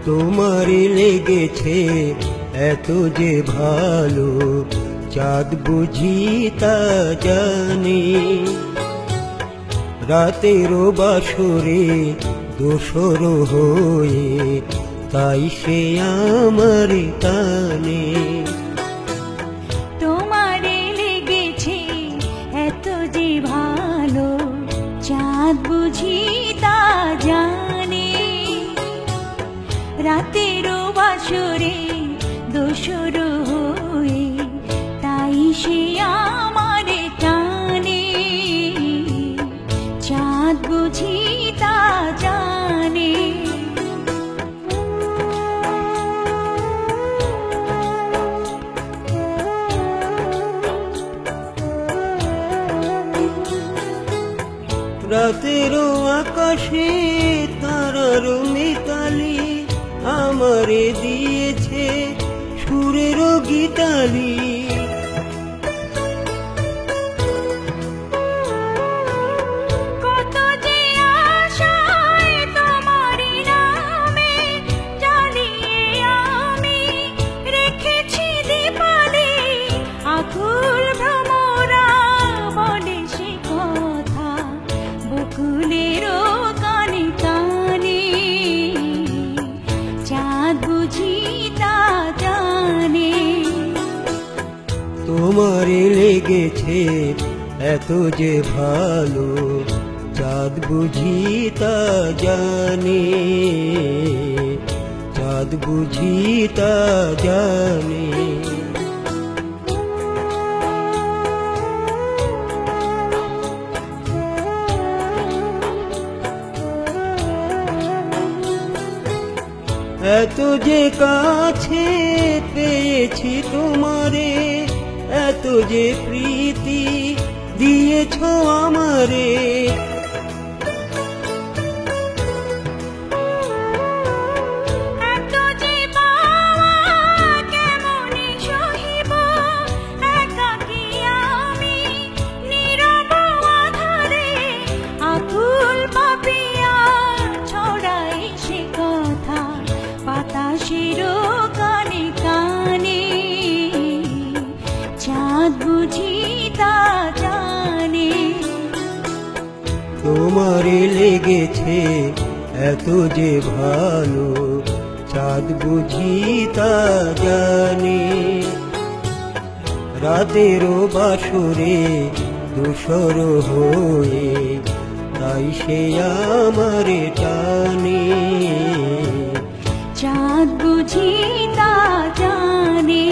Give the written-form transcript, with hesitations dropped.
তোমারে লেগেছে এত যে ভালো, চাঁদ বুঝি তা জানে। রাতেরও বাসরে দোসর হয়ে তাই সে আমার টানে। তোমারে লেগেছে এত যে ভালো, চাঁদ বুঝি তা জানে। রাতেরও বাসরে দোসর হয়ে তাই সে আমার টানে। চাঁদ বুঝি তা জানে। রাতেরও আকাশে তারার মিতালি আমারে দিয়েছে সুরেরও গীতালি। কত যে আশায় তোমারি নামে জ্বালিয়ে আমি রেখেছি দীপালি। আকুল ভ্রমরা বলে সে কথা বকুলেরও কানে কানে। চাঁদ বুঝি তা জানে। তোমারে লেগেছে এত যে ভালো, চাঁদ বুঝি তা জানে। চাঁদ বুঝি তা জানে। এত যে কাছে পেয়েছি তোমারে, এত যে প্রীতি দিয়েছ আমারে। এত যে পাওয়া কেমনে সহিব, একাকী আমি নীরব আধারে। আকুল পাপিয়া ছড়াই সে কথা বাতাসেরও কানে কানে। চাঁদ বুঝি তা জানে। তোমারে লেগেছে এত যে ভালো, চাঁদ বুঝি তা জানে। রাতেরও বাসরে দোসর হয়ে তাই সে আমার টানে। চাঁদ বুঝি তা জানে।